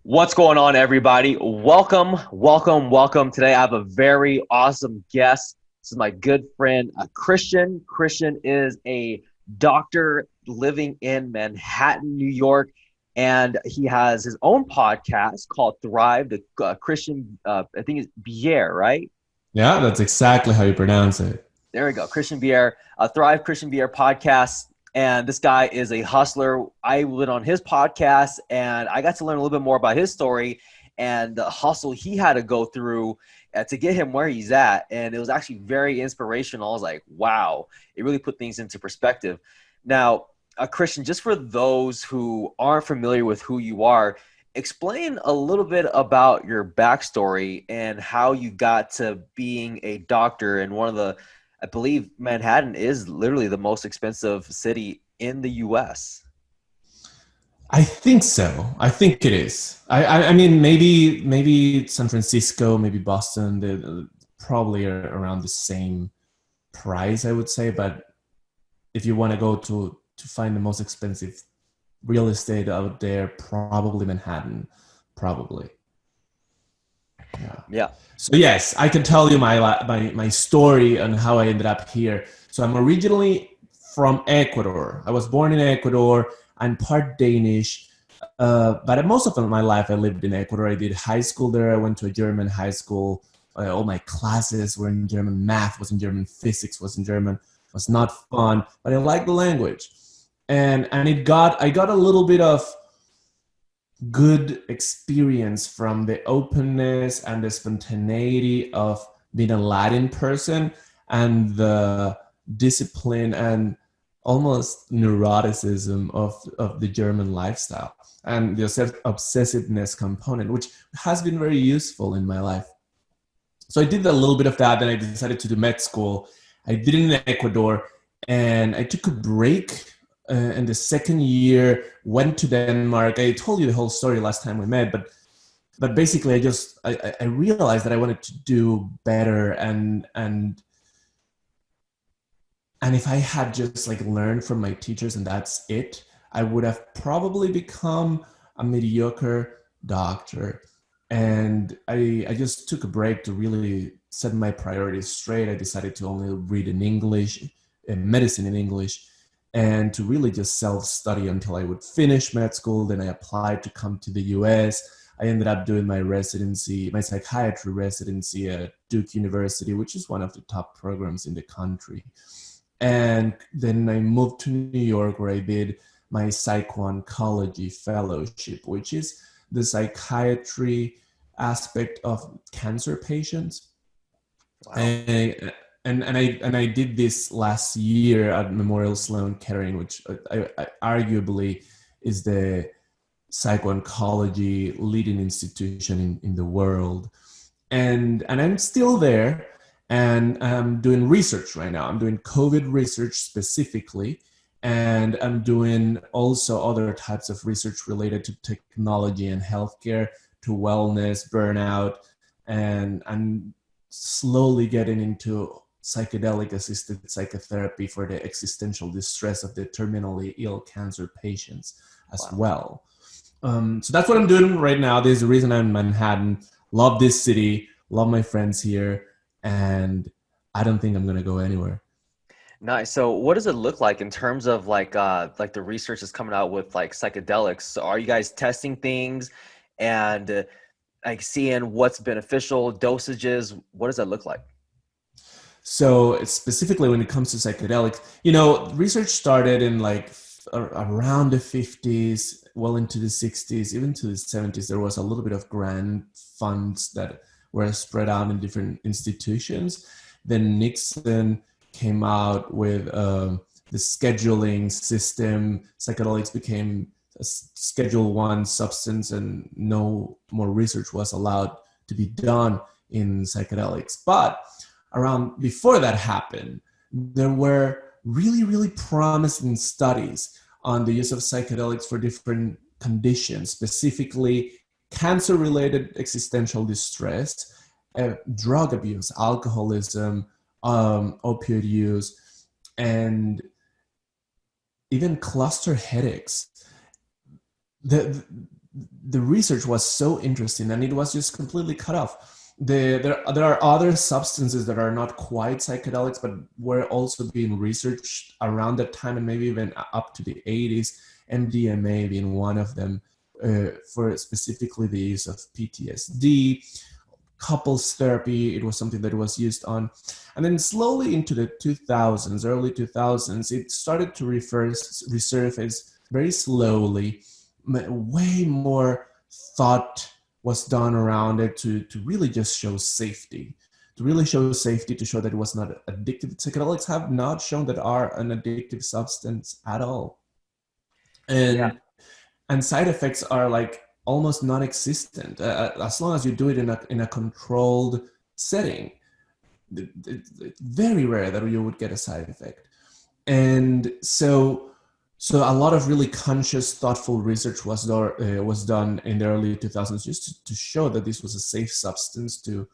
What's going on, everybody? Welcome. Today I have a very awesome guest. This is my good friend, Christian. Christian is a doctor living in Manhattan, New York, and he has his own podcast called Thrive. The Christian, I think it's Bjerre, right? Yeah, that's exactly how you pronounce it. There we go. Christian Bjerre, Thrive Christian Bjerre podcast. And this guy is a hustler. I went on his podcast and I got to learn a little bit more about his story and the hustle he had to go through to get him where he's at. And it was actually very inspirational. I was like, wow, it really put things into perspective. Now, Christian, just for those who aren't familiar with who you are, explain a little bit about your backstory and how you got to being a doctor in one of the, I believe Manhattan is literally the most expensive city in the US. I think so. I think it is. I mean, maybe San Francisco, maybe Boston, they probably are around the same price, I would say. But if you want to go to find the most expensive real estate out there, probably Manhattan, probably. Yeah. Yeah. So yes, I can tell you my story and how I ended up here. So I'm originally from Ecuador. I was born in Ecuador. I'm part Danish, but most of my life I lived in Ecuador. I did high school there. I went to a German high school. All my classes were in German. Math was in German. Physics was in German. It was not fun, but I liked the language, and I got a little bit of good experience from the openness and the spontaneity of being a Latin person and the discipline and almost neuroticism of the German lifestyle and the obsessiveness component, which has been very useful in my life. So I did a little bit of that. Then I decided to do med school. I did it in Ecuador and I took a break in the second year, went to Denmark. I told you the whole story last time we met, but basically I realized that I wanted to do better and if I had just like learned from my teachers and that's it, I would have probably become a mediocre doctor. And I just took a break to really set my priorities straight. I decided to only read in English, medicine in English, and to really just self-study until I would finish med school. Then I applied to come to the US. I ended up doing my residency, my psychiatry residency at Duke University, which is one of the top programs in the country. And then I moved to New York where I did my psycho-oncology fellowship, which is the psychiatry aspect of cancer patients. Wow. And I did this last year at Memorial Sloan Kettering, which I arguably is the psycho-oncology leading institution in the world. And I'm still there. And I'm doing research right now. I'm doing COVID research specifically, and I'm doing also other types of research related to technology and healthcare, to wellness, burnout, and I'm slowly getting into psychedelic assisted psychotherapy for the existential distress of the terminally ill cancer patients as Wow. well. So that's what I'm doing right now. There's a reason I'm in Manhattan. Love this city. Love my friends here. And I don't think I'm going to go anywhere. Nice. So what does it look like in terms of like the research that's coming out with like psychedelics? So are you guys testing things and like seeing what's beneficial, dosages? What does that look like? So specifically when it comes to psychedelics, research started in like around the 50s, well into the 60s, even to the 70s. There was a little bit of grant funds that were spread out in different institutions. Then Nixon came out with the scheduling system. Psychedelics became a Schedule 1 substance and no more research was allowed to be done in psychedelics. But around before that happened, there were really, really promising studies on the use of psychedelics for different conditions, specifically cancer-related existential distress, drug abuse, alcoholism, opioid use, and even cluster headaches. the research was so interesting, and it was just completely cut off. There are other substances that are not quite psychedelics, but were also being researched around that time, and maybe even up to the 80s, MDMA being one of them, for specifically the use of PTSD. Couples therapy, it was something that was used on. And then slowly into the 2000s, early 2000s, it started to resurface very slowly. Way more thought was done around it to really just show safety. To really show safety, to show that it was not addictive. Psychedelics have not shown that are an addictive substance at all. And side effects are like almost non-existent, as long as you do it in a controlled setting. It's very rare that you would get a side effect. And so a lot of really conscious, thoughtful research was done in the early 2000s just to show that this was a safe substance to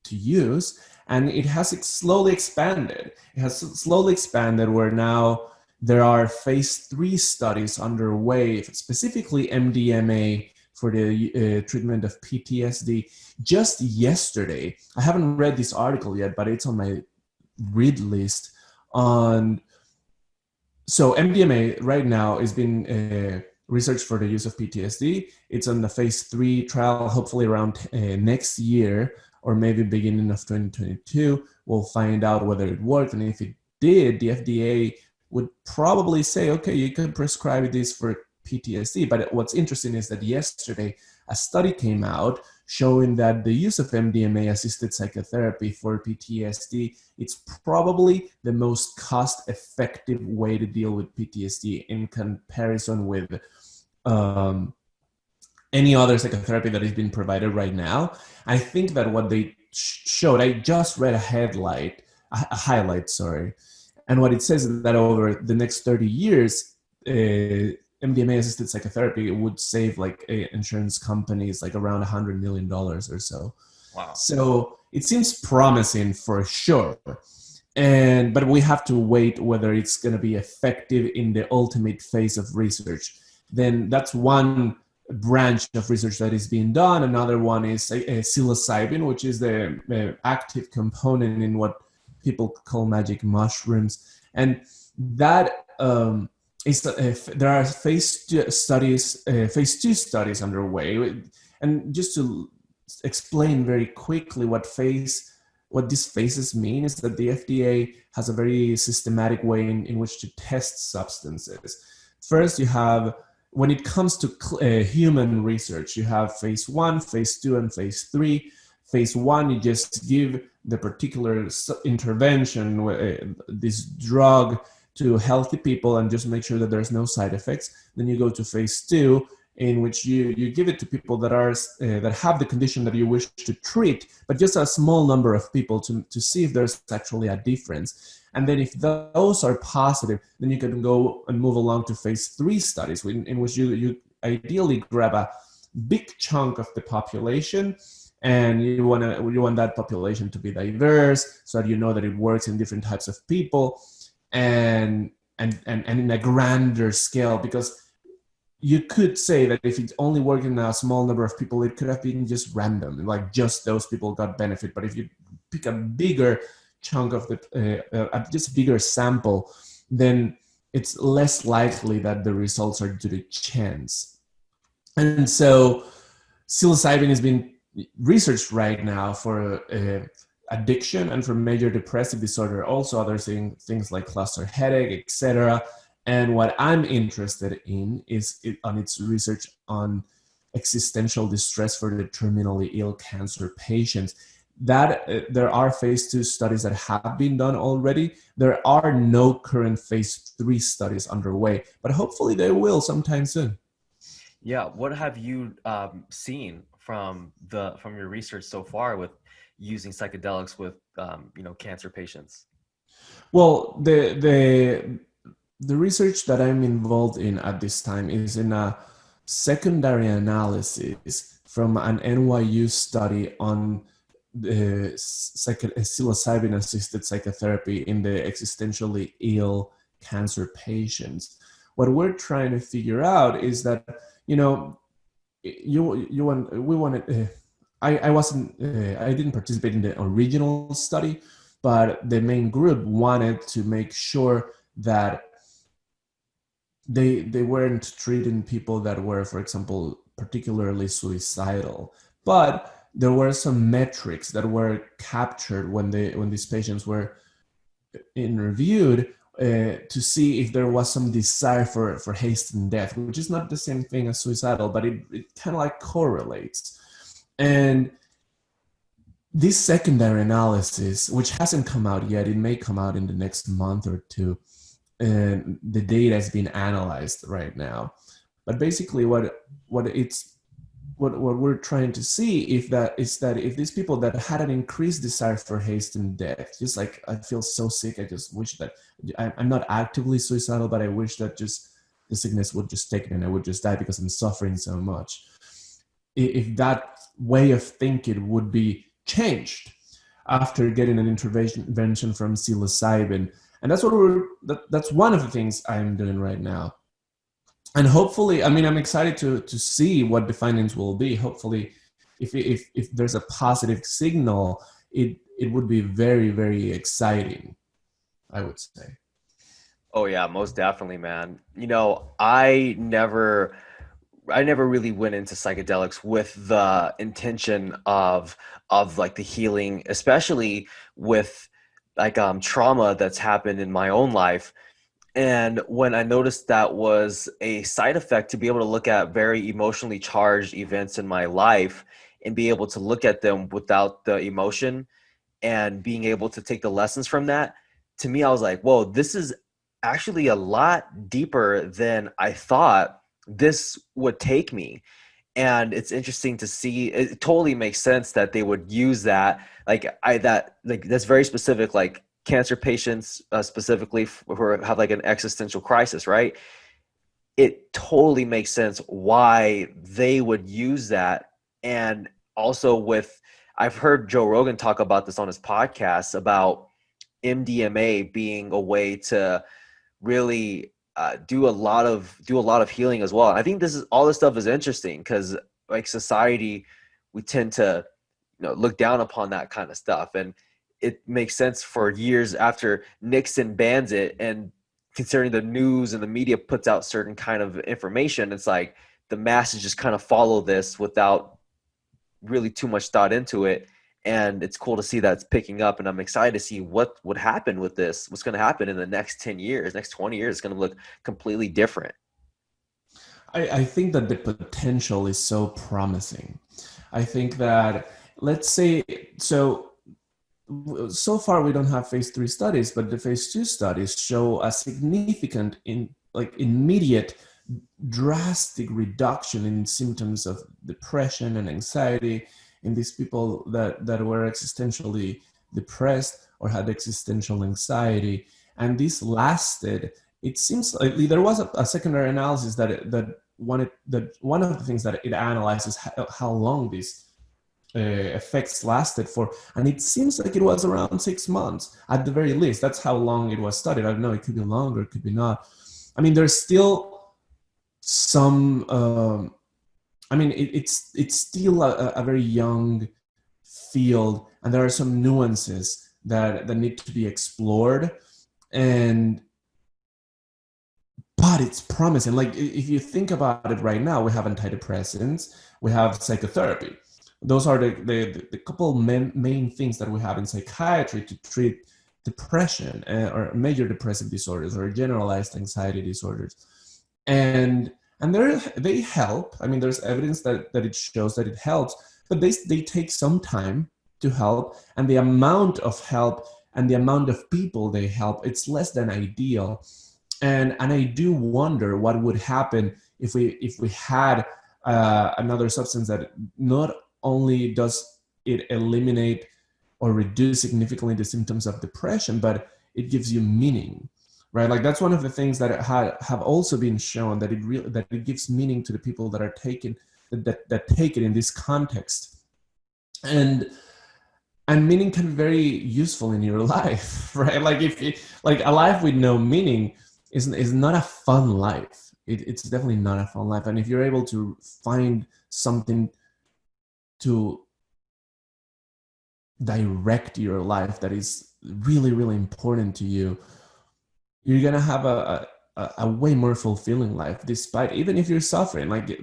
use. And it has slowly expanded. It has slowly expanded where now there are phase 3 studies underway, specifically MDMA for the treatment of PTSD. Just yesterday, I haven't read this article yet, but it's on my read list. So MDMA right now is being researched for the use of PTSD. It's on the phase 3 trial, hopefully around next year, or maybe beginning of 2022. We'll find out whether it worked, and if it did, the FDA would probably say, okay, you can prescribe this for PTSD. But what's interesting is that yesterday, a study came out showing that the use of MDMA-assisted psychotherapy for PTSD, it's probably the most cost-effective way to deal with PTSD in comparison with any other psychotherapy that is being provided right now. I think that what they showed, I just read a highlight, and what it says is that over the next 30 years, MDMA-assisted psychotherapy would save like insurance companies like around $100 million or so. Wow. So it seems promising for sure. But we have to wait whether it's going to be effective in the ultimate phase of research. Then that's one branch of research that is being done. Another one is psilocybin, which is the active component in what people call magic mushrooms. And that there are phase 2 studies underway. And just to explain very quickly what these phases mean is that the FDA has a very systematic way in which to test substances. First, you have, when it comes to human research, you have phase 1, phase 2, and phase 3. Phase 1, you just give the particular intervention, this drug, to healthy people and just make sure that there's no side effects. Then you go to phase 2, in which you give it to people that have the condition that you wish to treat, but just a small number of people to see if there's actually a difference. And then if those are positive, then you can go and move along to phase 3 studies, in which you ideally grab a big chunk of the population, and you want that population to be diverse, so that you know that it works in different types of people, and in a grander scale, because you could say that if it's only working in a small number of people, it could have been just random, like just those people got benefit. But if you pick a bigger chunk of just a bigger sample, then it's less likely that the results are due to chance. And so psilocybin is being researched right now for addiction and for major depressive disorder, also other things like cluster headache, etc. And what I'm interested in is on its research on existential distress for the terminally ill cancer patients. That there are phase 2 studies that have been done already. There are no current phase 3 studies underway, but hopefully they will sometime soon. Yeah, what have you seen from your research so far with using psychedelics with cancer patients? Well, the research that I'm involved in at this time is in a secondary analysis from an NYU study on the psilocybin-assisted psychotherapy in the existentially ill cancer patients. What we're trying to figure out is that, you want we wanted. I wasn't. I didn't participate in the original study, but the main group wanted to make sure that they weren't treating people that were, for example, particularly suicidal, but there were some metrics that were captured when these patients were interviewed, to see if there was some desire for hastened death, which is not the same thing as suicidal, but it kind of like correlates. And this secondary analysis, which hasn't come out yet, it may come out in the next month or two, and the data is being analyzed right now. But basically what we're trying to see is that if these people that had an increased desire for hastened death, just like I feel so sick, I just wish that I'm not actively suicidal, but I wish that just the sickness would just take me and I would just die because I'm suffering so much. If that way of thinking would be changed after getting an intervention from psilocybin, and that's that's one of the things I'm doing right now. And hopefully, I mean, I'm excited to see what the findings will be. Hopefully, if there's a positive signal, it would be very, very exciting, I would say. Oh yeah, most definitely, man. You know, I never really went into psychedelics with the intention of like the healing, especially with like trauma that's happened in my own life. And when I noticed that was a side effect, to be able to look at very emotionally charged events in my life and be able to look at them without the emotion and being able to take the lessons from that, to me, I was like, whoa, this is actually a lot deeper than I thought this would take me. And it's interesting to see, it totally makes sense that they would use that. That's very specific, like cancer patients, specifically who have like an existential crisis, right? It totally makes sense why they would use that. And also I've heard Joe Rogan talk about this on his podcast about MDMA being a way to really do a lot of healing as well. And I think all this stuff is interesting because like society, we tend to look down upon that kind of stuff, and it makes sense for years after Nixon bans it, and considering the news and the media puts out certain kind of information, it's like the masses just kind of follow this without really too much thought into it. And it's cool to see that it's picking up, and I'm excited to see what would happen with this, what's going to happen in the next 10 years, next 20 years. It's going to look completely different. I think that the potential is so promising. I think that, let's say, so far we don't have phase 3 studies, but the phase 2 studies show a significant, immediate, drastic reduction in symptoms of depression and anxiety in these people that were existentially depressed or had existential anxiety. And this lasted, it seems like there was a secondary analysis that one of the things that it analyzes how long these effects lasted for, and it seems like it was around 6 months at the very least. That's how long it was studied. I don't know, it could be longer, it could be not. I mean, there's still some it's still a very young field, and there are some nuances that need to be explored, but it's promising. Like, if you think about it right now, we have antidepressants, we have psychotherapy. Those are the couple main things that we have in psychiatry to treat depression or major depressive disorders or generalized anxiety disorders. And they help. I mean, there's evidence that it shows that it helps, but they take some time to help, and the amount of help and the amount of people they help, it's less than ideal. And I do wonder what would happen if we had another substance that not only does it eliminate or reduce significantly the symptoms of depression, but it gives you meaning, right? Like, that's one of the things that have also been shown, that it gives meaning to the people that are taken that take it in this context, and meaning can be very useful in your life, right? Like, like a life with no meaning is not a fun life. It's definitely not a fun life. And if you're able to find something to direct your life that is really, really important to you, you're gonna have a way more fulfilling life, despite, even if you're suffering. Like,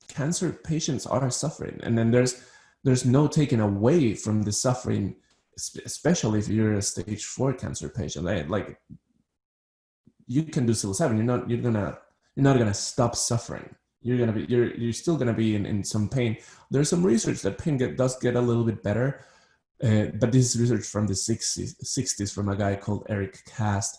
cancer patients are suffering, and then there's no taking away from the suffering, especially if you're a stage 4 cancer patient. Like, you can do psilocybin, you're not gonna stop suffering. You're still gonna be in some pain. There's some research that pain does get a little bit better, but this is research from the 60s from a guy called Eric Cast.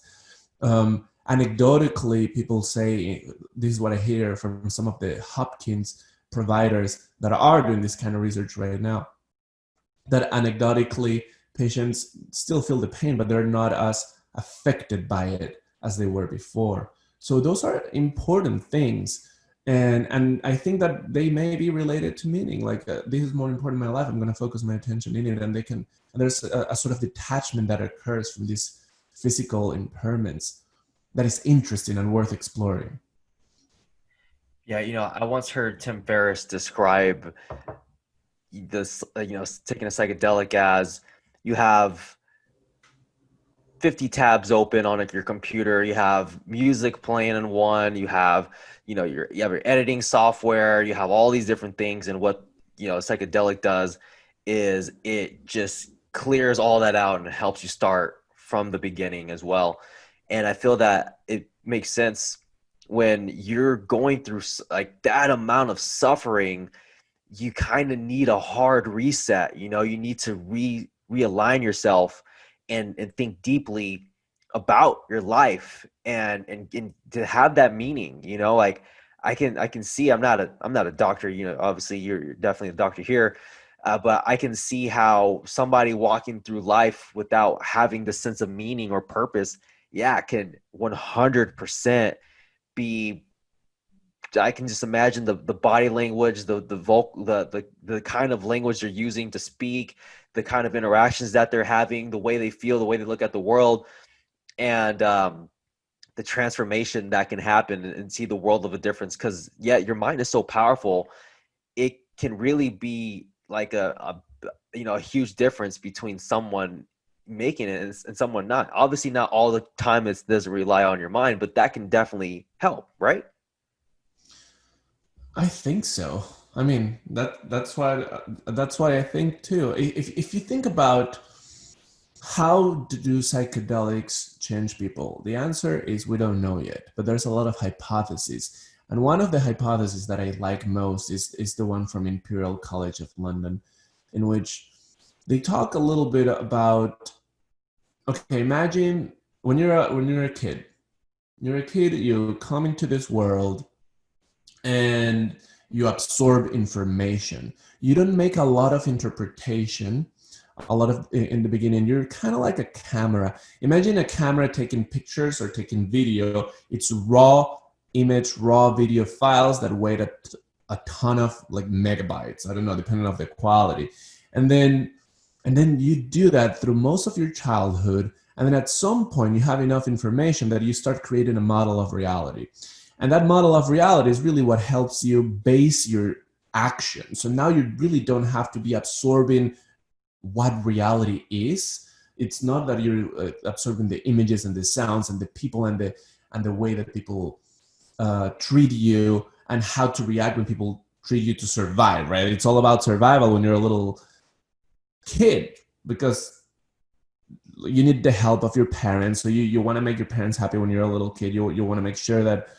Anecdotally, people say, this is what I hear from some of the Hopkins providers that are doing this kind of research right now, that anecdotally patients still feel the pain, but they're not as affected by it as they were before. So those are important things. And I think that they may be related to meaning. Like, this is more important in my life, I'm going to focus my attention in it. And there's a sort of detachment that occurs from these physical impairments that is interesting and worth exploring. Yeah, I once heard Tim Ferriss describe this, taking a psychedelic as you have 50 tabs open on your computer. You have music playing in one. You have, you have your editing software. You have all these different things. And what, psychedelic does is it just clears all that out and helps you start from the beginning as well. And I feel that it makes sense when you're going through like that amount of suffering. You kind of need a hard reset. You need to realign yourself and think deeply about your life and to have that meaning. Like, I can see, I'm not a doctor, obviously you're definitely a doctor here, but I can see how somebody walking through life without having the sense of meaning or purpose, can 100% be. I can just imagine the body language, the kind of language they're using to speak, the kind of interactions that they're having, the way they feel, the way they look at the world, and the transformation that can happen and see the world of a difference. Because your mind is so powerful, it can really be like a huge difference between someone making it and someone not. Obviously, not all the time it doesn't rely on your mind, but that can definitely help, right? I think so. I mean, that's why I think too. If you think about how do psychedelics change people, the answer is we don't know yet. But there's a lot of hypotheses, and one of the hypotheses that I like most is the one from Imperial College of London, in which they talk a little bit about. Okay, imagine when you're a kid. You're a kid. You come into this world and you absorb information. You don't make a lot of interpretation, in the beginning. You're kind of like a camera. Imagine a camera taking pictures or taking video. It's raw image, raw video files that weigh a ton of like megabytes. I don't know, depending on the quality. And then you do that through most of your childhood. And then at some point you have enough information that you start creating a model of reality. And that model of reality is really what helps you base your action. So now you really don't have to be absorbing what reality is. It's not that you're absorbing the images and the sounds and the people and the way that people treat you and how to react when people treat you to survive, right? It's all about survival when you're a little kid, because you need the help of your parents. So you want to make your parents happy when you're a little kid. You want to make sure that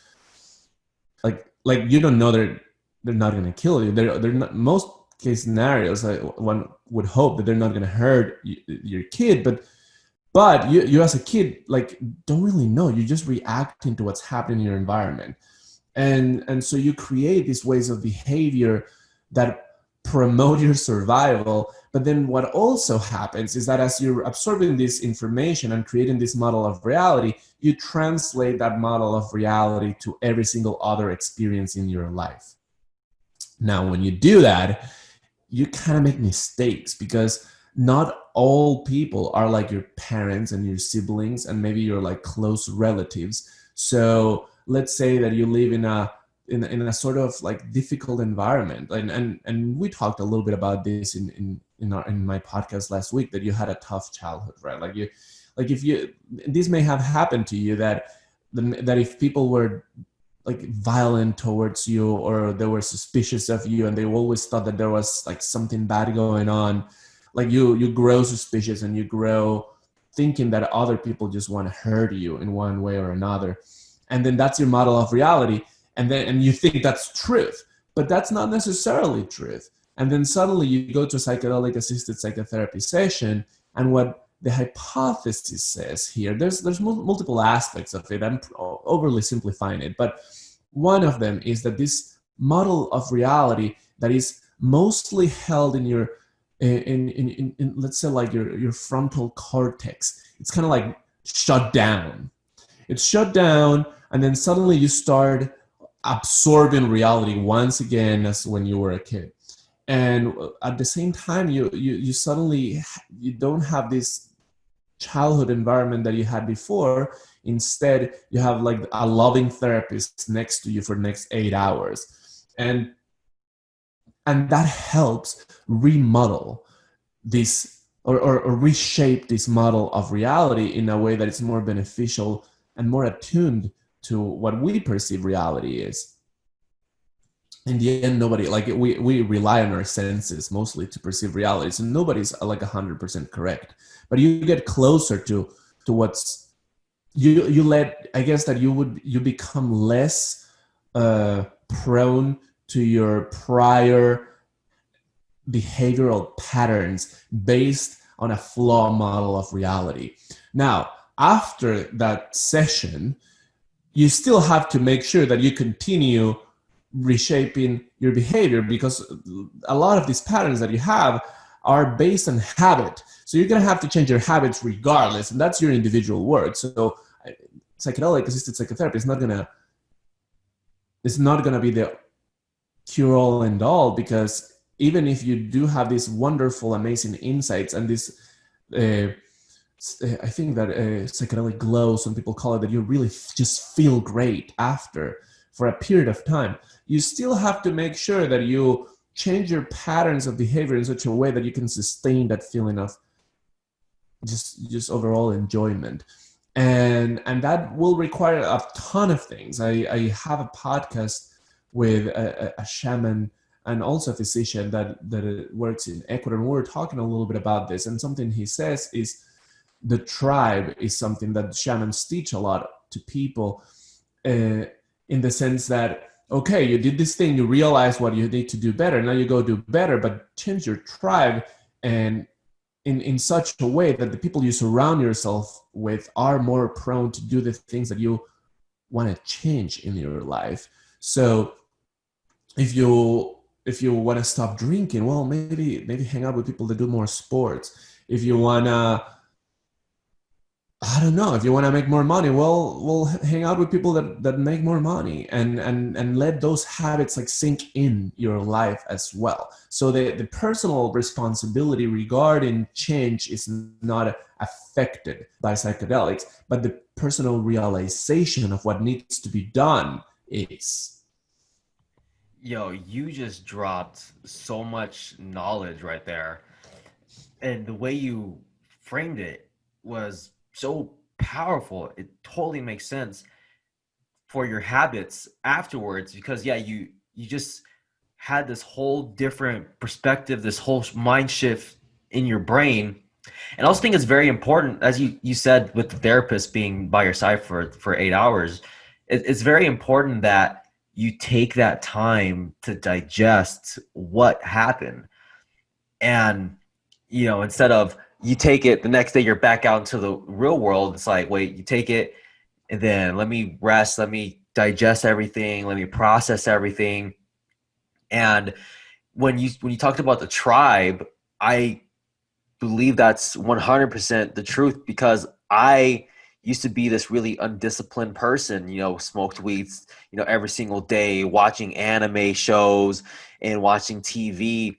like you don't know they're not going to kill you. They're not, most case scenarios, one would hope that they're not going to hurt your kid, but you as a kid like don't really know. You're just reacting to what's happening in your environment, and so you create these ways of behavior that promote your survival. But then what also happens is that as you're absorbing this information and creating this model of reality, you translate that model of reality to every single other experience in your life. Now, when you do that, you kind of make mistakes, because not all people are like your parents and your siblings and maybe your like close relatives. So let's say that you live in in a sort of like difficult environment. And we talked a little bit about this in my podcast last week, that you had a tough childhood, right? Like if you, this may have happened to you, that if people were like violent towards you, or they were suspicious of you, and they always thought that there was like something bad going on, like you grow suspicious, and you grow thinking that other people just want to hurt you in one way or another. And then that's your model of reality. And you think that's truth, but that's not necessarily truth. And then suddenly you go to a psychedelic assisted psychotherapy session, and what the hypothesis says here, there's multiple aspects of it. I'm overly simplifying it, but one of them is that this model of reality that is mostly held in your in let's say like your frontal cortex, it's kind of like shut down. It's shut down, and then suddenly you start absorbing reality once again as when you were a kid. And at the same time, you suddenly, you don't have this childhood environment that you had before. Instead, you have like a loving therapist next to you for the next 8 hours. And that helps remodel this, or reshape this model of reality in a way that it's more beneficial and more attuned to what we perceive reality is. In the end, nobody, like we rely on our senses mostly to perceive reality, so nobody's like 100% correct, but you get closer to what's, you let, I guess that you become less prone to your prior behavioral patterns based on a flaw model of reality. Now, after that session, you still have to make sure that you continue reshaping your behavior, because a lot of these patterns that you have are based on habit. So you're going to have to change your habits regardless, and that's your individual work. So psychedelic assisted psychotherapy is not going to be the cure all and all, because even if you do have these wonderful, amazing insights and this, I think that psychedelic glow, some people call it, that you really just feel great after for a period of time, you still have to make sure that you change your patterns of behavior in such a way that you can sustain that feeling of just overall enjoyment. And that will require a ton of things. I have a podcast with a shaman and also a physician that works in Ecuador, and we were talking a little bit about this, and something he says is the tribe is something that shamans teach a lot to people, in the sense that, okay, you did this thing, you realize what you need to do better, now you go do better, but change your tribe, and in such a way that the people you surround yourself with are more prone to do the things that you want to change in your life. So if you want to stop drinking, well, maybe hang out with people that do more sports. If you want to, I don't know, if you want to make more money, well, hang out with people that make more money, and let those habits like sink in your life as well. So the personal responsibility regarding change is not affected by psychedelics, but the personal realization of what needs to be done is. Yo, you just dropped so much knowledge right there. And the way you framed it was so powerful. It totally makes sense for your habits afterwards, because yeah, you just had this whole different perspective, this whole mind shift in your brain. And I also think it's very important, as you said, with the therapist being by your side for 8 hours, it's very important that you take that time to digest what happened. And instead of you take it the next day, you're back out into the real world. It's like, wait, you take it, and then let me rest, let me digest everything, let me process everything. And when you talked about the tribe, I believe that's 100% the truth, because I used to be this really undisciplined person, smoked weeds, every single day, watching anime shows and watching TV.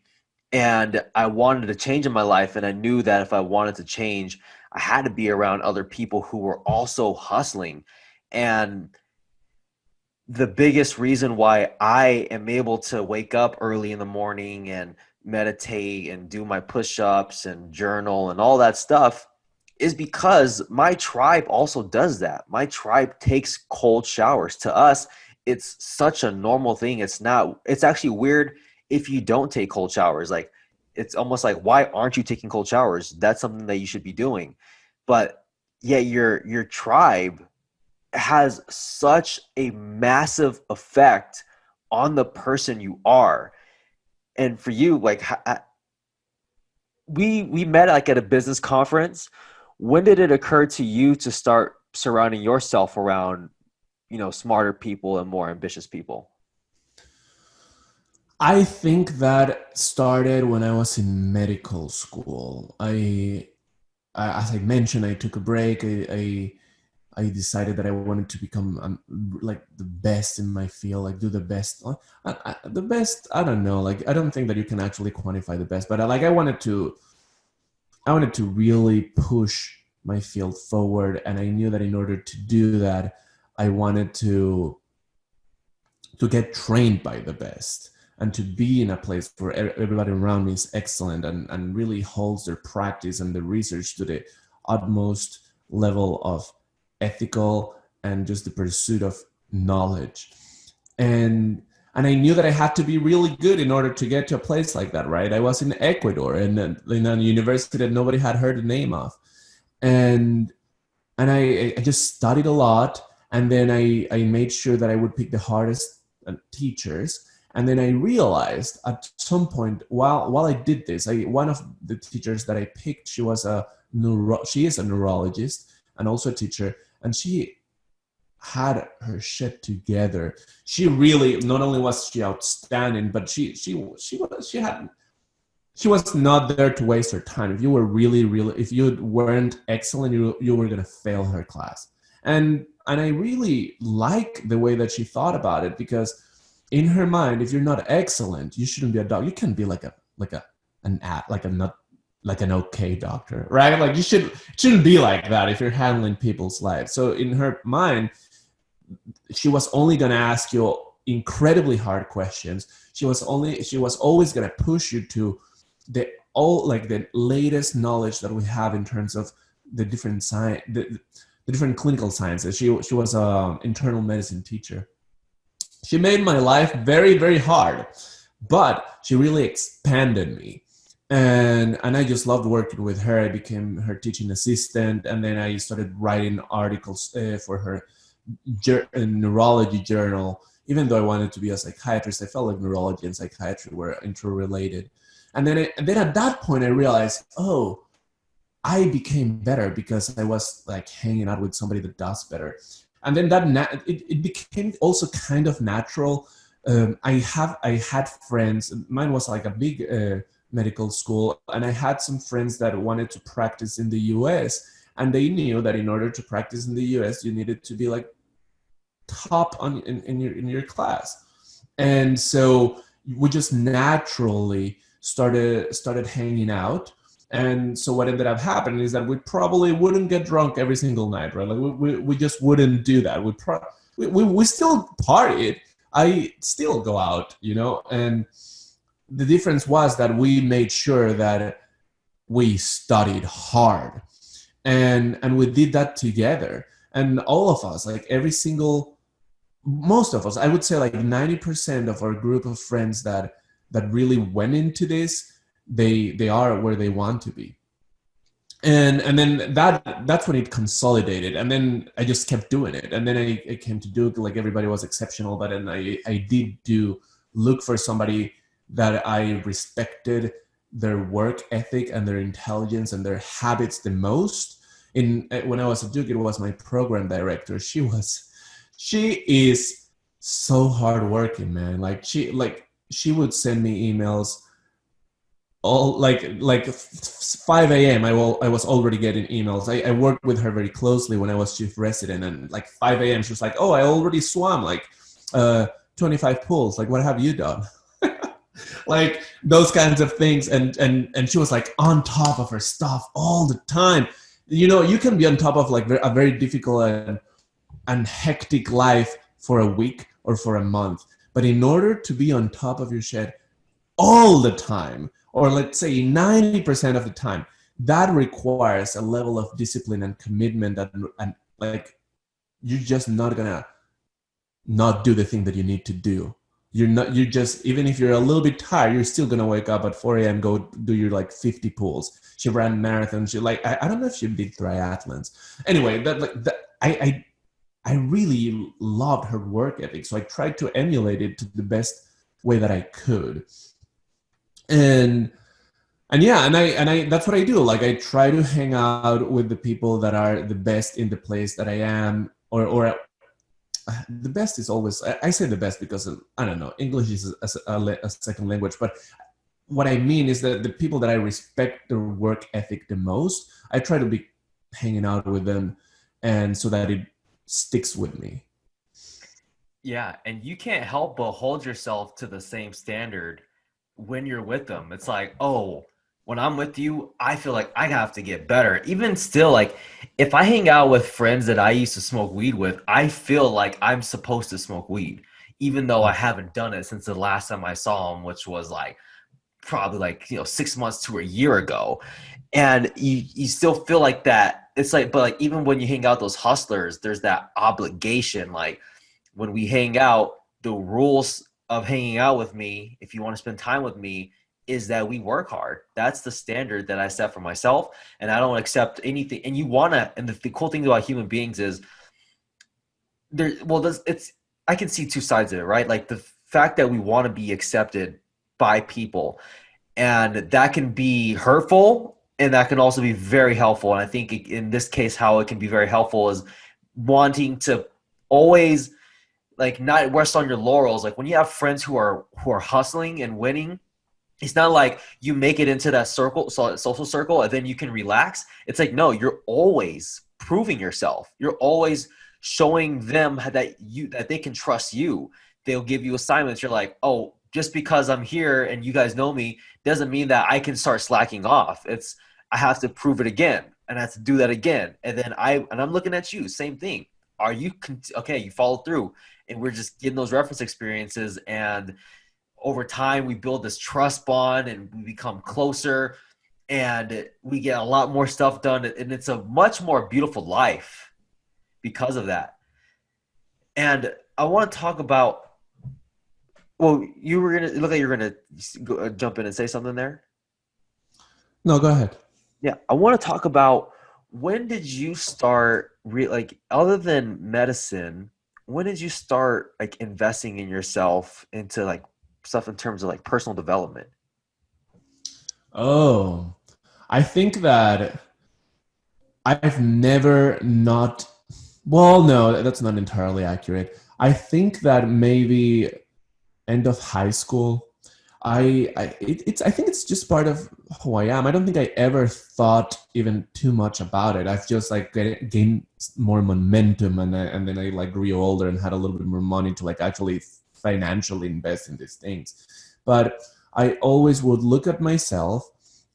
And I wanted to change in my life. And I knew that if I wanted to change, I had to be around other people who were also hustling. And the biggest reason why I am able to wake up early in the morning and meditate and do my push-ups and journal and all that stuff is because my tribe also does that. My tribe takes cold showers. To us, it's such a normal thing. It's actually weird if you don't take cold showers. Like, it's almost like, why aren't you taking cold showers? That's something that you should be doing. But yeah, your tribe has such a massive effect on the person you are. And for you, like, we met like at a business conference. When did it occur to you to start surrounding yourself around, smarter people and more ambitious people? I think that started when I was in medical school. As I mentioned, I took a break. I decided that I wanted to become like the best in my field, like do the best. The best, I don't know. Like, I don't think that you can actually quantify the best, but I wanted to really push my field forward, and I knew that in order to do that, I wanted to get trained by the best and to be in a place where everybody around me is excellent and really holds their practice and the research to the utmost level of ethical and just the pursuit of knowledge. And I knew that I had to be really good in order to get to a place like that, right? I was in Ecuador and in a university that nobody had heard the name of. And I just studied a lot. And then I made sure that I would pick the hardest teachers. And then I realized at some point while I did this, one of the teachers that I picked, she is a neurologist and also a teacher, and she had her shit together. She really, not only was she outstanding, but she was not there to waste her time. If you were if you weren't excellent, you were gonna fail her class. And I really like the way that she thought about it, because in her mind, if you're not excellent, you shouldn't be a doctor. You can be like an okay doctor, right? Like, it shouldn't be like that if you're handling people's lives. So in her mind, she was only going to ask you incredibly hard questions. She was always going to push you to the latest knowledge that we have in terms of the different the different clinical sciences. She was an internal medicine teacher. She made my life very, very hard, but she really expanded me. And I just loved working with her. I became her teaching assistant, and then I started writing articles for her neurology journal. Even though I wanted to be a psychiatrist, I felt like neurology and psychiatry were interrelated. And then at that point, I realized, oh, I became better because I was like hanging out with somebody that does better. And then it became also kind of natural. I had friends. Mine was like a big medical school, and I had some friends that wanted to practice in the U.S. and they knew that in order to practice in the U.S., you needed to be like top in your class. And so we just naturally started hanging out. And so what ended up happening is that we probably wouldn't get drunk every single night, right? Like we just wouldn't do that. We still partied. I still go out, and the difference was that we made sure that we studied hard, and we did that together. And all of us, like most of us, I would say like 90% of our group of friends that really went into this, they are where they want to be. And then that's when it consolidated. And then I just kept doing it. And then I came to Duke, like everybody was exceptional, but then I did look for somebody that I respected their work ethic and their intelligence and their habits the most. When I was at Duke, it was my program director. She is so hardworking, man. She would send me emails all like 5 a.m. I was already getting emails. I worked with her very closely when I was chief resident, and like 5 a.m. she was like, "Oh, I already swam like 25 pools. Like, what have you done?" Like those kinds of things. And she was like on top of her stuff all the time. You can be on top of like a very difficult and hectic life for a week or for a month. But in order to be on top of your shit all the time, or let's say 90% of the time, that requires a level of discipline and commitment, and like, you're just not gonna not do the thing that you need to do. You're just, even if you're a little bit tired, you're still gonna wake up at 4 a.m., go do your like 50 pulls. She ran marathons. She like, I don't know if she did triathlons. Anyway, I really loved her work ethic, so I tried to emulate it to the best way that I could. And yeah, and I that's what I do. Like, I try to hang out with the people that are the best in the place that I am, or the best is always, I say the best because I don't know, English is a second language, but what I mean is that the people that I respect their work ethic the most, I try to be hanging out with them, and so that it sticks with me. Yeah, and you can't help but hold yourself to the same standard when you're with them. It's like, oh, when I'm with you, I feel like I have to get better. Even still, like, if I hang out with friends that I used to smoke weed with, I feel like I'm supposed to smoke weed, even though I haven't done it since the last time I saw them, which was like probably like 6 months to a year ago. And you still feel like that. It's like, but like, even when you hang out with those hustlers, there's that obligation. Like, when we hang out, the rules of hanging out with me, if you want to spend time with me, is that we work hard. That's the standard that I set for myself, and I don't accept anything. And you want to, and the cool thing about human beings is I can see two sides of it, right? Like, the fact that we want to be accepted by people, and that can be hurtful, and that can also be very helpful. And I think in this case, how it can be very helpful is wanting to always, like, not rest on your laurels. Like, when you have friends who are hustling and winning, it's not like you make it into that social circle, and then you can relax. It's like, no, you're always proving yourself. You're always showing them that they can trust you. They'll give you assignments. You're like, oh, just because I'm here and you guys know me doesn't mean that I can start slacking off. I have to prove it again, and I have to do that again. And then I'm looking at you, same thing. Are you okay? You follow through, and we're just getting those reference experiences, and over time we build this trust bond, and we become closer, and we get a lot more stuff done, and it's a much more beautiful life because of that. And I want to talk about, well, you were gonna look like you're gonna jump in and say something there. No, go ahead. Yeah, I want to talk about, when did you start like, other than medicine, when did you start like investing in yourself into like stuff in terms of like personal development? Oh, I think that I've never not, well, no, that's not entirely accurate. I think that maybe end of high school, I think it's just part of who I am. I don't think I ever thought even too much about it. I've just like gained more momentum, and then I like grew older and had a little bit more money to like actually financially invest in these things. But I always would look at myself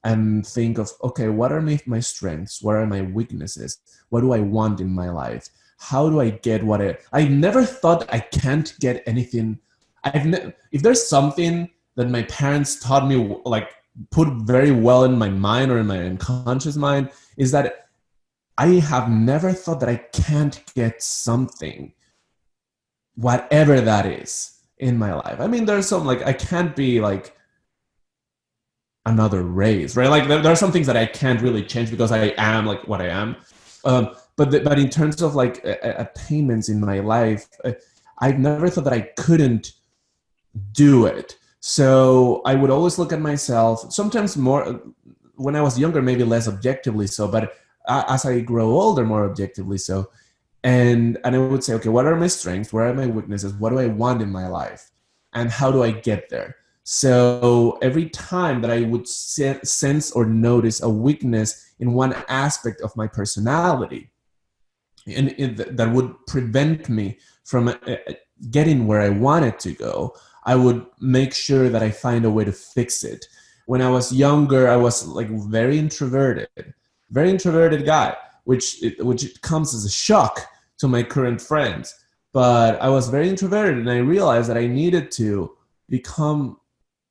and think of, okay, what are my strengths? What are my weaknesses? What do I want in my life? How do I get what I never thought I can't get anything. If there's something that my parents taught me, like put very well in my mind or in my unconscious mind, is that I have never thought that I can't get something, whatever that is, in my life. I mean, there's some, like, I can't be like another race, right? Like there are some things that I can't really change because I am like what I am. But in terms of like attainments in my life, I've never thought that I couldn't do it. So I would always look at myself, sometimes more when I was younger, maybe less objectively so, but as I grow older, more objectively so. And I would say, okay, what are my strengths? What are my weaknesses? What do I want in my life? And how do I get there? So every time that I would sense or notice a weakness in one aspect of my personality, and that would prevent me from getting where I wanted to go, I would make sure that I find a way to fix it. When I was younger, I was like very introverted guy, which comes as a shock to my current friends. but I was very introverted, and I realized that I needed to become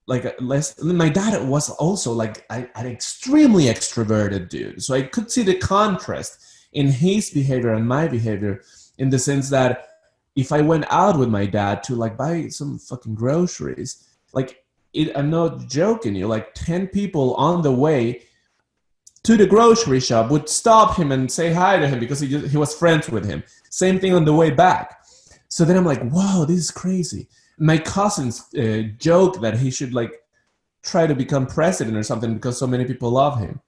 like less. My dad was also like an extremely extroverted dude, so I could see the contrast in his behavior and my behavior, in the sense that if I went out with my dad to like buy some fucking groceries, like I'm not joking you, like 10 people on the way to the grocery shop would stop him and say hi to him because he was friends with him. Same thing on the way back. So then I'm like, wow, this is crazy. My cousins joke that he should like try to become president or something because so many people love him.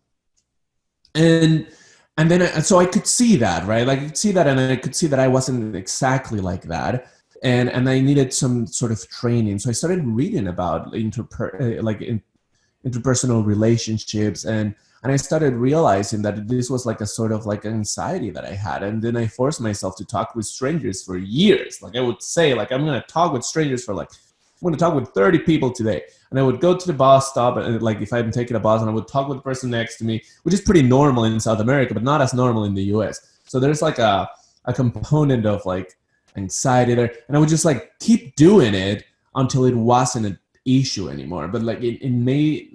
And then so I could see that, right? Like I could see that, and I could see that I wasn't exactly like that, and I needed some sort of training. So I started reading about interpersonal relationships, and I started realizing that this was like a sort of like anxiety that I had. And then I forced myself to talk with strangers for years. Like I would say, like, I'm going to talk with strangers for like, I'm going to talk with 30 people today. And I would go to the bus stop, and like if I'm taking a bus, and I would talk with the person next to me, which is pretty normal in South America, but not as normal in the US. So there's like a component of like anxiety there. And I would just like keep doing it until it wasn't an issue anymore. But like it may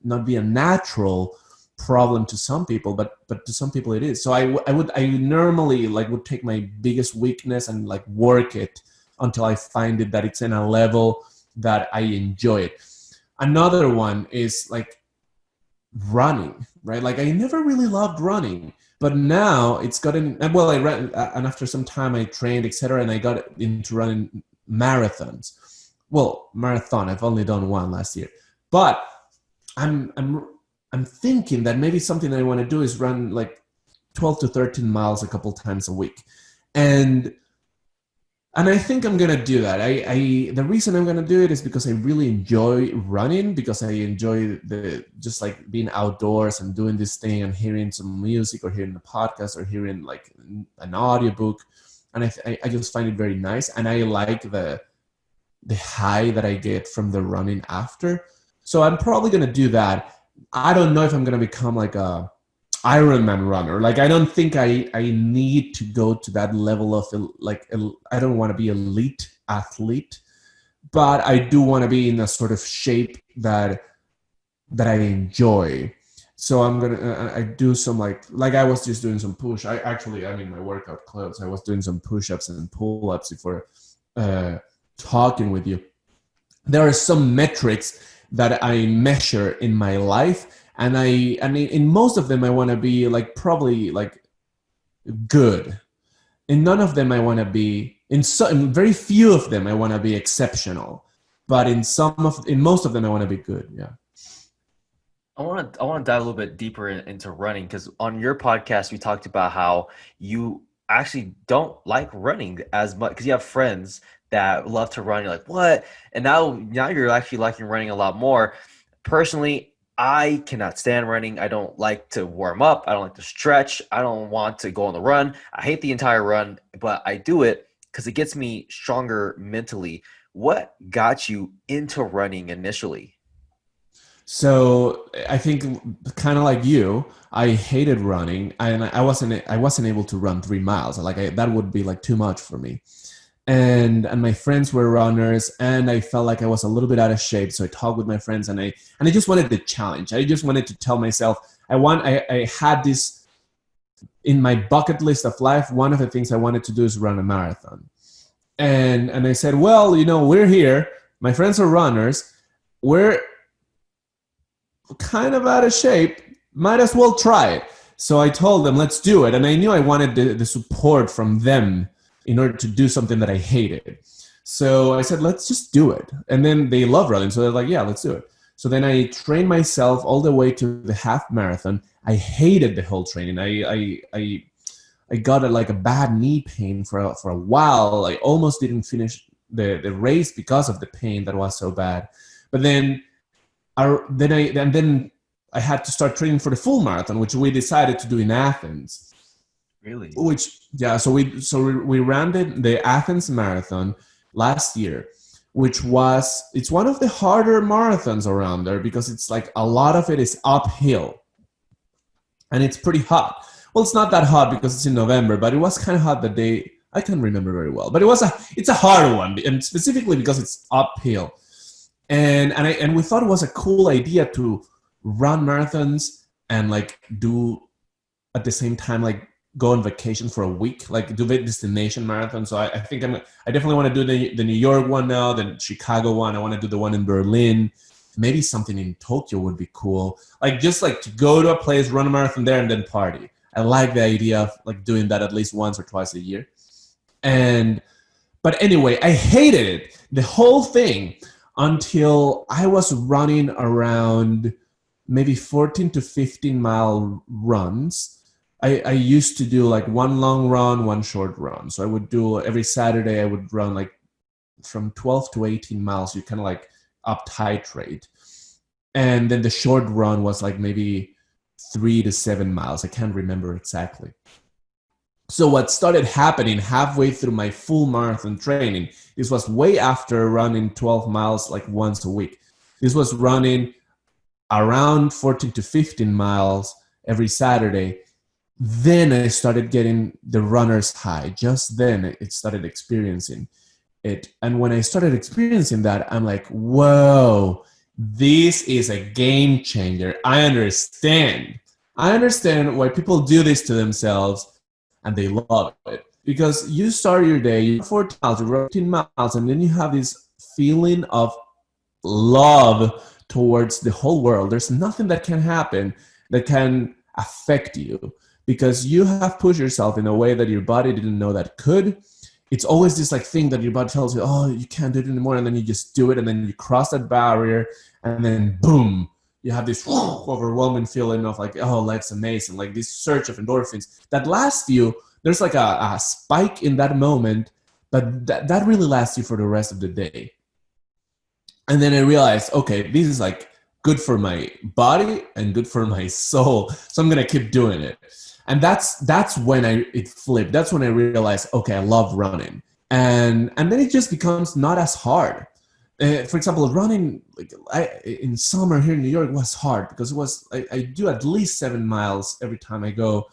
not be a natural problem to some people, but to some people it is. So I normally like would take my biggest weakness and like work it until I find it that it's in a level that I enjoy it. Another one is like running, right? Like I never really loved running, but now it's gotten, well, I ran, and after some time I trained, etc., and I got into running marathons. Well, marathon, I've only done one last year, but I'm thinking that maybe something I want to do is run like 12 to 13 miles a couple times a week. And I think I'm going to do that. The reason I'm going to do it is because I really enjoy running, because I enjoy just like being outdoors and doing this thing and hearing some music or hearing a podcast or hearing like an audiobook. And I just find it very nice. And I like the high that I get from the running after. So I'm probably going to do that. I don't know if I'm going to become like a Ironman runner. Like, I don't think I need to go to that level of like, I don't want to be elite athlete, but I do want to be in a sort of shape that I enjoy. So I'm going to, I do some like I was just doing some I'm in my workout clothes. I was doing some push-ups and pull-ups before talking with you. There are some metrics that I measure in my life. And in most of them, I want to be like probably like good. In none of them, I want to be in very few of them, I want to be exceptional. But in most of them, I want to be good. Yeah. I want to dive a little bit deeper into running, because on your podcast, you talked about how you actually don't like running as much because you have friends that love to run. You're like, what? And now you're actually liking running a lot more. Personally, I cannot stand running. I don't like to warm up. I don't like to stretch. I don't want to go on the run. I hate the entire run, but I do it because it gets me stronger mentally. What got you into running initially? So I think kind of like you, I hated running, and I wasn't able to run 3 miles. Like that would be like too much for me. And my friends were runners, and I felt like I was a little bit out of shape. So I talked with my friends, and I just wanted the challenge. I just wanted to tell myself, I had this in my bucket list of life. One of the things I wanted to do is run a marathon. And I said, well, we're here. My friends are runners. We're kind of out of shape. Might as well try it. So I told them, let's do it. And I knew I wanted the support from them in order to do something that I hated. So I said, let's just do it. And then they love running. So they're like, yeah, let's do it. So then I trained myself all the way to the half marathon. I hated the whole training. I got a bad knee pain for a while. I almost didn't finish the race because of the pain that was so bad. But then I had to start training for the full marathon, which we decided to do in Athens. Really? So we ran the Athens Marathon last year, it's one of the harder marathons around there because it's like a lot of it is uphill, and it's pretty hot. Well, it's not that hot because it's in November, but it was kind of hot the day I can't remember very well, but it's a hard one, and specifically because it's uphill. And we thought it was a cool idea to run marathons and like do at the same time like go on vacation for a week, like do the destination marathon. So I think I definitely want to do the New York one now, the Chicago one. I want to do the one in Berlin. Maybe something in Tokyo would be cool. Like just like to go to a place, run a marathon there, and then party. I like the idea of like doing that at least once or twice a year. But anyway, I hated it, the whole thing, until I was running around maybe 14 to 15 mile runs. I used to do like one long run, one short run. So I would do every Saturday, I would run like from 12 to 18 miles. You kind of like up titrate. And then the short run was like maybe 3 to 7 miles. I can't remember exactly. So what started happening halfway through my full marathon training, this was way after running 12 miles like once a week. This was running around 14 to 15 miles every Saturday. Then I started getting the runner's high. Just then it started experiencing it. And when I started experiencing that, I'm like, whoa, this is a game changer. I understand why people do this to themselves and they love it. Because you start your day, you 14 miles, you run 15 miles, and then you have this feeling of love towards the whole world. There's nothing that can happen that can affect you because you have pushed yourself in a way that your body didn't know that could. It's always this like thing that your body tells you, oh, you can't do it anymore. And then you just do it. And then you cross that barrier and then boom, you have this overwhelming feeling of like, oh, life's amazing. Like this surge of endorphins that lasts you. There's like a spike in that moment, but that really lasts you for the rest of the day. And then I realized, okay, this is like good for my body and good for my soul. So I'm going to keep doing it. And that's when it flipped. That's when I realized, okay, I love running. And then it just becomes not as hard. For example, running in summer here in New York was hard because I do at least 7 miles every time I go.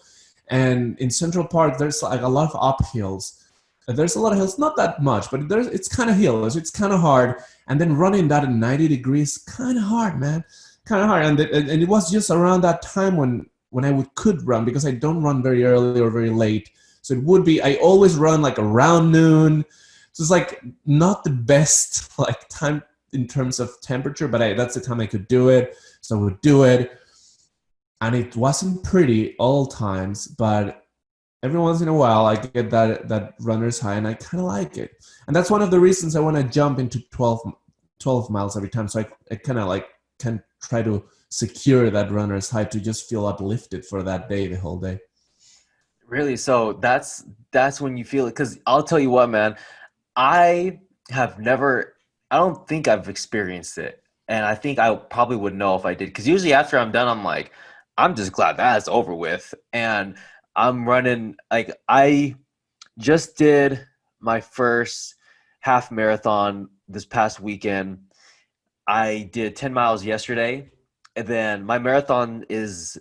And in Central Park, there's like a lot of uphills. There's a lot of hills, not that much, but it's kind of hills. It's kind of hard. And then running that at 90 degrees, kind of hard, man. Kind of hard. And it was just around that time when I could run, because I don't run very early or very late. So it would be, I always run like around noon. So it's like not the best like time in terms of temperature, but that's the time I could do it. So I would do it. And it wasn't pretty all times, but every once in a while I get that runner's high and I kind of like it. And that's one of the reasons I want to jump into 12 miles every time. So I kind of like can try to secure that runner's high to just feel uplifted for that day, the whole day. Really? So that's when you feel it. Because I'll tell you what, man, I don't think I've experienced it. And I think I probably would know if I did. Because usually after I'm done, I'm like, I'm just glad that's over with. And I'm running, like I just did my first half marathon this past weekend. I did 10 miles yesterday. And then my marathon is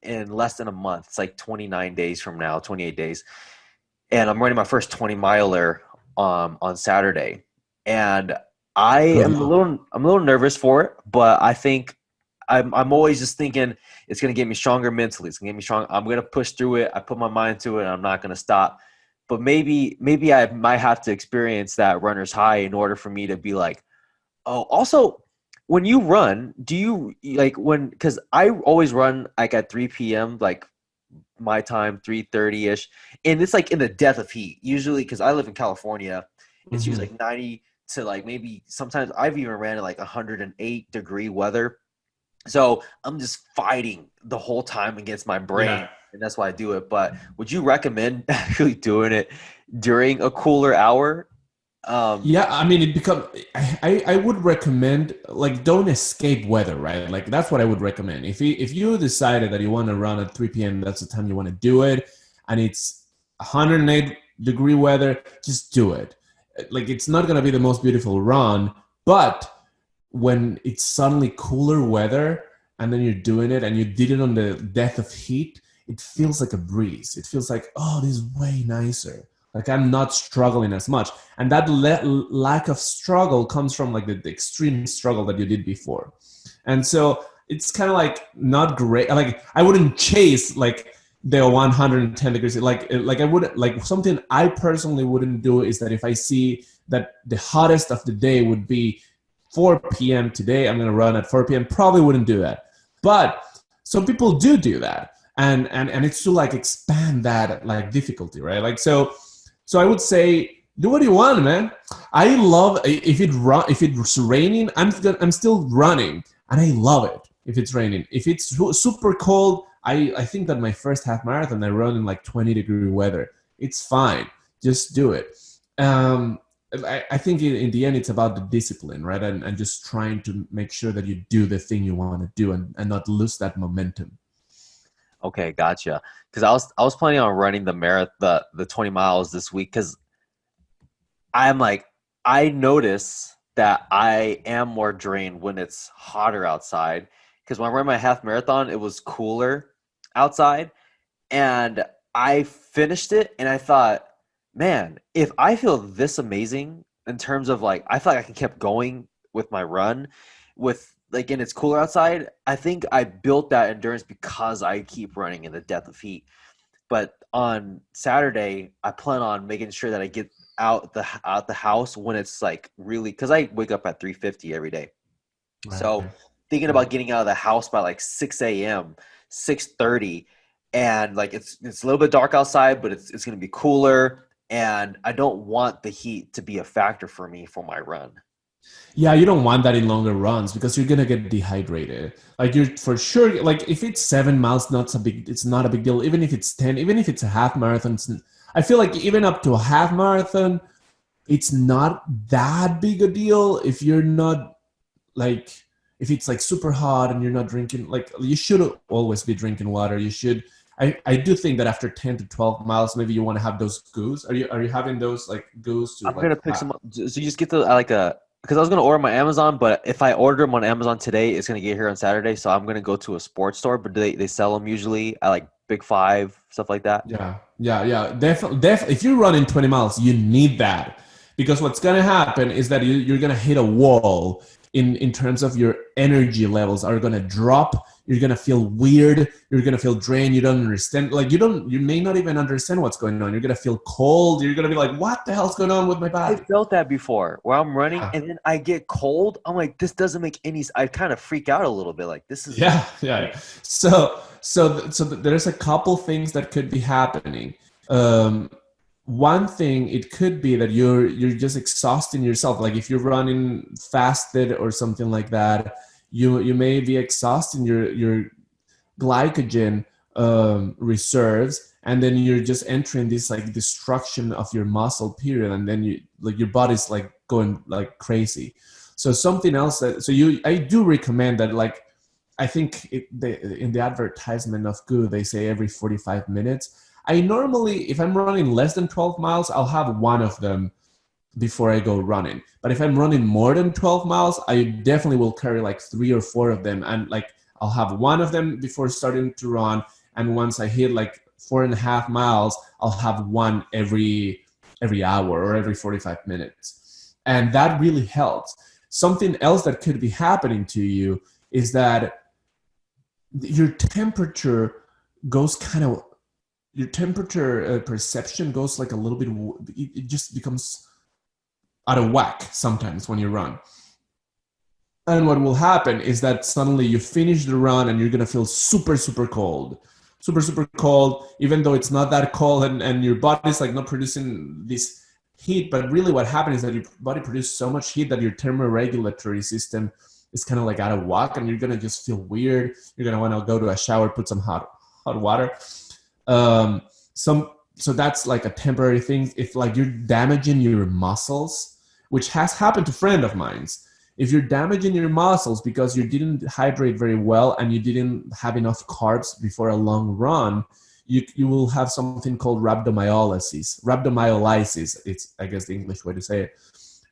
in less than a month. It's like 29 days from now, 28 days. And I'm running my first 20 miler on Saturday. And I am a little nervous for it, but I think I'm always just thinking it's going to get me stronger mentally. It's going to get me strong. I'm going to push through it. I put my mind to it and I'm not going to stop. But maybe I might have to experience that runner's high in order for me to be like, oh, also, when you run, do you like because I always run like at 3 p.m., like my time, 3:30-ish. And it's like in the death of heat, usually because I live in California. It's usually like 90 to like maybe sometimes I've even ran at like 108-degree weather. So I'm just fighting the whole time against my brain. Yeah. And that's why I do it. But would you recommend actually doing it during a cooler hour? Yeah, I mean, I would recommend, like, don't escape weather, right? Like, that's what I would recommend. If you decided that you want to run at 3 p.m., that's the time you want to do it, and it's 108-degree weather, just do it. Like, it's not going to be the most beautiful run, but when it's suddenly cooler weather, and then you're doing it, and you did it on the death of heat, it feels like a breeze. It feels like, oh, this is way nicer. Like I'm not struggling as much. And that lack of struggle comes from like the extreme struggle that you did before. And so it's kind of like not great. Like I wouldn't chase like the 110 degrees. Like I would, like something I personally wouldn't do is that if I see that the hottest of the day would be 4 p.m. today, I'm going to run at 4 p.m. Probably wouldn't do that. But some people do that. And it's to like expand that like difficulty, right? Like, so I would say, do what you want, man. I love if it's raining, I'm still running, and I love it if it's raining. If it's super cold, I think that my first half marathon I run in like 20-degree weather. It's fine. Just do it. I think in the end it's about the discipline, right? And just trying to make sure that you do the thing you want to do and not lose that momentum. Okay, gotcha. Because I was planning on running the marathon, the 20 miles this week, because I'm like, I notice that I am more drained when it's hotter outside. Because when I ran my half marathon, it was cooler outside, and I finished it, and I thought, man, if I feel this amazing in terms of like, I feel like I can keep going with my run, with like, and it's cooler outside. I think I built that endurance because I keep running in the depth of heat. But on Saturday, I plan on making sure that I get out the house when it's like really, because I wake up at 3:50 every day. Right. So thinking about getting out of the house by like 6 a.m., 6:30, and like it's a little bit dark outside, but it's going to be cooler, and I don't want the heat to be a factor for me for my run. Yeah, you don't want that in longer runs because you're gonna get dehydrated. Like you're for sure. Like if it's 7 miles, it's not a big deal. Even if it's 10, even if it's a half marathon, I feel like even up to a half marathon, it's not that big a deal if you're not like, if it's like super hot and you're not drinking. Like you should always be drinking water. You should. I do think that after 10 to 12 miles, maybe you want to have those goos. Are you having those like goos to? I'm like gonna pick some up. So you just get the like a, because I was gonna order them on Amazon, but if I order them on Amazon today, it's gonna get here on Saturday. So I'm gonna go to a sports store, but they sell them usually at like Big Five, stuff like that. Yeah. Definitely. If you're running 20 miles, you need that, because what's gonna happen is that you're gonna hit a wall in terms of your energy levels are gonna drop. You're gonna feel weird. You're gonna feel drained. You don't understand. Like you may not even understand what's going on. You're gonna feel cold. You're gonna be like, what the hell's going on with my I body? felt that before, where I'm running Yeah. and then I get cold. I'm like, this doesn't make any. I kind of freak out a little bit. Like this is. Yeah. So there's a couple things that could be happening. One thing, it could be that you're just exhausting yourself. Like if you're running fasted or something like that, you may be exhausting your glycogen reserves, and then you're just entering this like destruction of your muscle period, and then you like your body's like going like crazy. So something else I do recommend that, like I think in the advertisement of Goo, they say every 45 minutes. I normally, if I'm running less than 12 miles, I'll have one of them before I go running. But if I'm running more than 12 miles, I definitely will carry like 3 or 4 of them. And like, I'll have one of them before starting to run. And once I hit like 4.5 miles, I'll have one every hour or every 45 minutes. And that really helps. Something else that could be happening to you is that your temperature goes kind of, your temperature perception goes like a little bit, it just becomes out of whack sometimes when you run. And what will happen is that suddenly you finish the run and you're going to feel super, super cold. Super cold, even though it's not that cold, and your body's like not producing this heat. But really what happened is that your body produces so much heat that your thermoregulatory system is kind of like out of whack, and you're going to just feel weird. You're going to want to go to a shower, put some hot water. So that's like a temporary thing. If like you're damaging your muscles, which has happened to a friend of mine's, if you're damaging your muscles because you didn't hydrate very well and you didn't have enough carbs before a long run, you will have something called rhabdomyolysis. Rhabdomyolysis, it's I guess the English way to say it.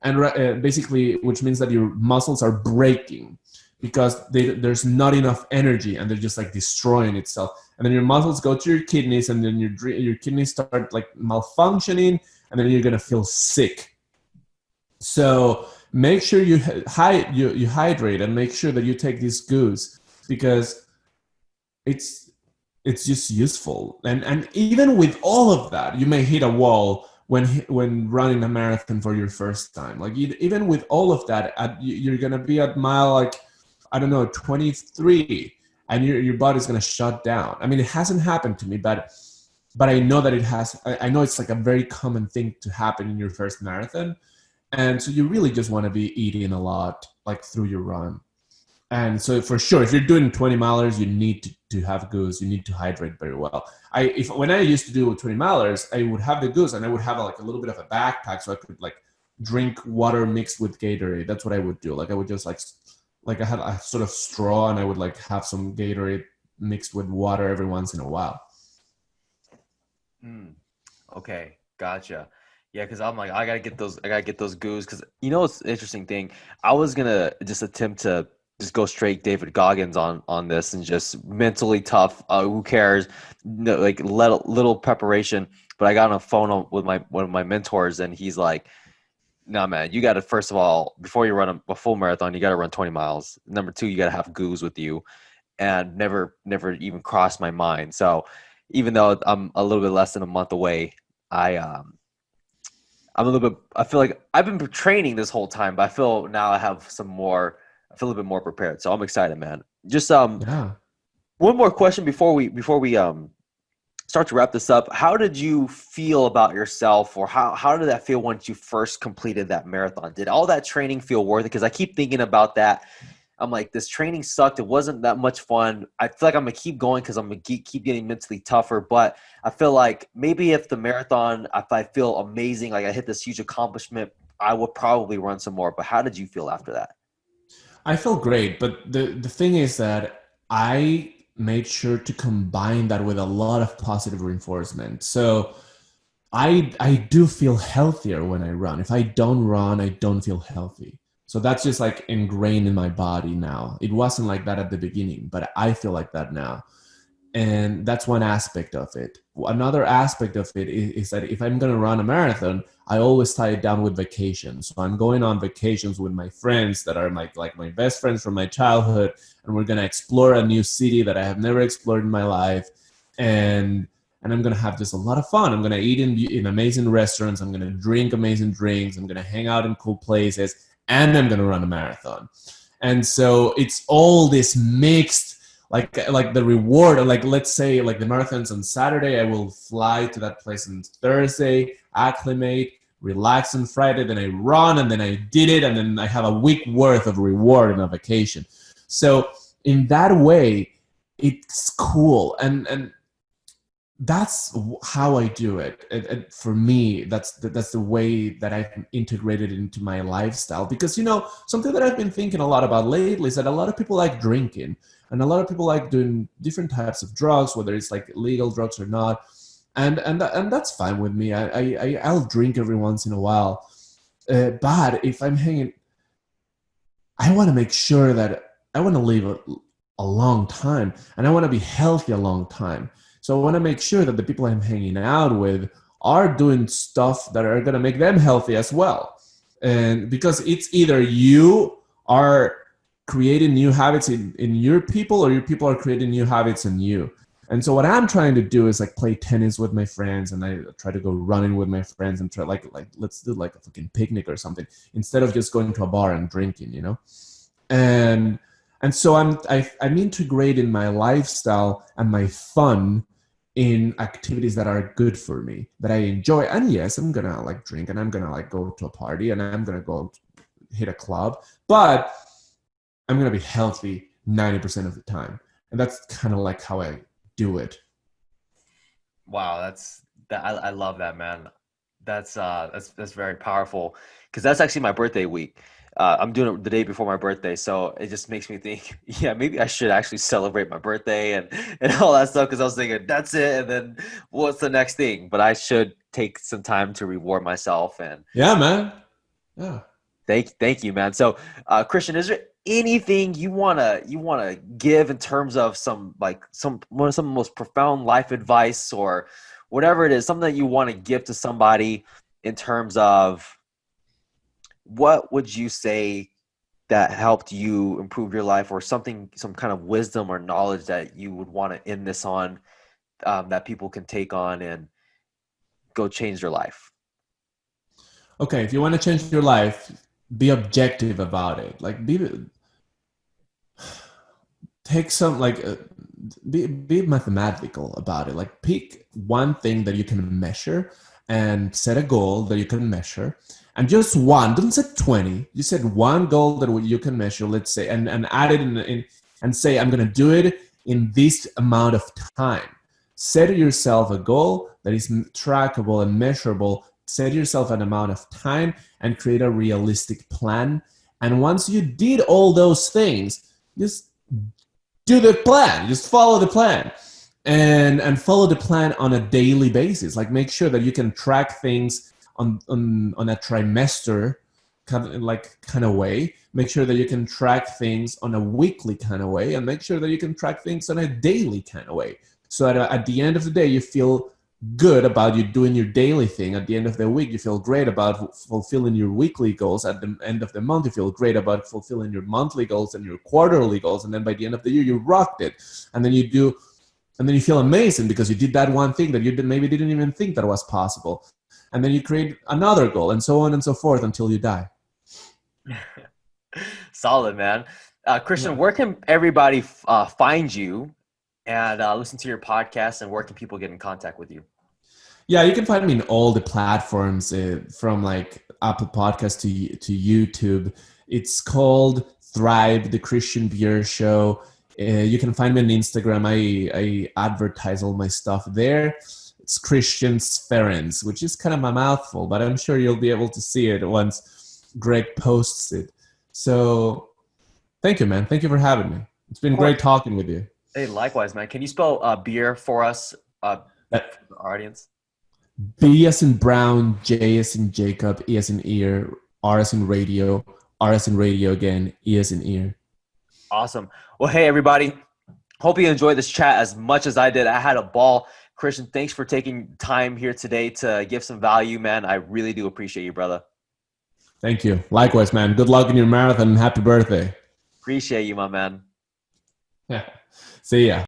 And basically, which means that your muscles are breaking because there's not enough energy and they're just like destroying itself. And then your muscles go to your kidneys, and then your kidneys start like malfunctioning, and then you're gonna feel sick. So make sure you hydrate, and make sure that you take these goos, because it's just useful. And even with all of that, you may hit a wall when running a marathon for your first time. Like even with all of that, you're gonna be at mile, like, I don't know, 23, and your body's gonna shut down. I mean, it hasn't happened to me, but I know that it has. I know it's like a very common thing to happen in your first marathon. And so you really just want to be eating a lot, like, through your run. And so for sure, if you're doing 20 milers, you need to have goose. You need to hydrate very well. When I used to do 20 milers, I would have the goose, and I would have like a little bit of a backpack, so I could like drink water mixed with Gatorade. That's what I would do. Like I would just like I had a sort of straw, and I would like have some Gatorade mixed with water every once in a while. Okay, gotcha. Yeah, because I'm like, I gotta get those goos. Because you know, it's an interesting thing. I was gonna just attempt to just go straight David Goggins on this, and just mentally tough. Who cares? No, like little preparation. But I got on a phone with one of my mentors, and he's like, "No, man, you got to, first of all, before you run a full marathon, you got to run 20 miles. Number two, you got to have goos with you." And never even crossed my mind. So even though I'm a little bit less than a month away, I'm a little bit, I feel like I've been training this whole time, but I feel now I feel a little bit more prepared. So I'm excited, man. Just Yeah. one more question before we start to wrap this up. How did you feel about yourself, or how did that feel once you first completed that marathon? Did all that training feel worth it? Because I keep thinking about that. I'm like, this training sucked. It wasn't that much fun. I feel like I'm going to keep going because I'm going to keep getting mentally tougher. But I feel like maybe if the marathon, if I feel amazing, like I hit this huge accomplishment, I would probably run some more. But how did you feel after that? I felt great, but the thing is that I made sure to combine that with a lot of positive reinforcement. So I do feel healthier when I run. If I don't run, I don't feel healthy. So that's just like ingrained in my body now. It wasn't like that at the beginning, but I feel like that now. And that's one aspect of it. Another aspect of it is that if I'm going to run a marathon, I always tie it down with vacations. So I'm going on vacations with my friends that are like my best friends from my childhood, and we're going to explore a new city that I have never explored in my life. And I'm going to have just a lot of fun. I'm going to eat in amazing restaurants. I'm going to drink amazing drinks. I'm going to hang out in cool places, and I'm going to run a marathon. And so it's all this mixed, like the reward, like let's say like the marathon's on Saturday, I will fly to that place on Thursday, acclimate, relax on Friday, then I run, and then I did it, and then I have a week worth of reward and a vacation. So in that way, it's cool, and that's how I do it. And for me, that's the way that I've integrated into my lifestyle. Because, you know, something that I've been thinking a lot about lately is that a lot of people like drinking, and a lot of people like doing different types of drugs, whether it's like legal drugs or not. And that's fine with me. I'll drink every once in a while. But if I'm hanging, I want to make sure that I want to live a long time, and I want to be healthy a long time. So I want to make sure that the people I'm hanging out with are doing stuff that are going to make them healthy as well. And because it's either you are creating new habits in your people, or your people are creating new habits in you. And so what I'm trying to do is like play tennis with my friends, and I try to go running with my friends, and try like let's do like a fucking picnic or something, instead of just going to a bar and drinking, you know? And so I'm integrating my lifestyle and my fun in activities that are good for me, that I enjoy. And yes, I'm gonna like drink, and I'm gonna like go to a party, and I'm gonna go hit a club, but I'm gonna be healthy 90% of the time. And that's kind of like how I do it. Wow, I love that, man. That's very powerful, because that's actually my birthday week. I'm doing it the day before my birthday, so it just makes me think, yeah, maybe I should actually celebrate my birthday and all that stuff. Because I was thinking, that's it, and then what's the next thing? But I should take some time to reward myself. And Yeah, man. Yeah. Thank you, man. So, Christian, is there anything you wanna give in terms of some like some of the most profound life advice or whatever it is, something that you want to give to somebody in terms of what would you say that helped you improve your life, or something, some kind of wisdom or knowledge that you would want to end this on, that people can take on and go change their life? Okay, if you want to change your life, be objective about it. Like take some like be mathematical about it. Like pick one thing that you can measure and set a goal that you can measure, and just one. Don't set 20. You set one goal that you can measure, let's say, and add it in and say, I'm going to do it in this amount of time. Set yourself a goal that is trackable and measurable. Set yourself an amount of time and create a realistic plan. And once you did all those things, just do the plan. Just follow the plan, and follow the plan on a daily basis. Like make sure that you can track things on a trimester kind of way. Make sure that you can track things on a weekly kind of way, and make sure that you can track things on a daily kind of way. So at the end of the day, you feel good about you doing your daily thing. At the end of the week, you feel great about fulfilling your weekly goals. At the end of the month, you feel great about fulfilling your monthly goals and your quarterly goals. And then by the end of the year, you rocked it. And then you feel amazing because you did that one thing that you maybe didn't even think that was possible. And then you create another goal, and so on and so forth until you die. Solid, man. Christian, Yeah. where can everybody find you and listen to your podcast, and where can people get in contact with you? Yeah, you can find me in all the platforms, from like Apple Podcasts to YouTube. It's called Thrive, the Christian Bjerre Show. You can find me on Instagram. I advertise all my stuff there. It's Christian Sferens, which is kind of a mouthful, but I'm sure you'll be able to see it once Greg posts it. So thank you, man. Thank you for having me. It's been Of course. great talking with you. Hey, likewise, man. Can you spell beer for us, Uh, for our audience? B as in Brown, J as in Jacob, E as in ear, R as in radio, R as in radio again, E as in ear. Awesome. Well, hey, everybody. Hope you enjoyed this chat as much as I did. I had a ball. Christian, thanks for taking time here today to give some value, man. I really do appreciate you, brother. Thank you. Likewise, man. Good luck in your marathon and happy birthday. Appreciate you, my man. See ya.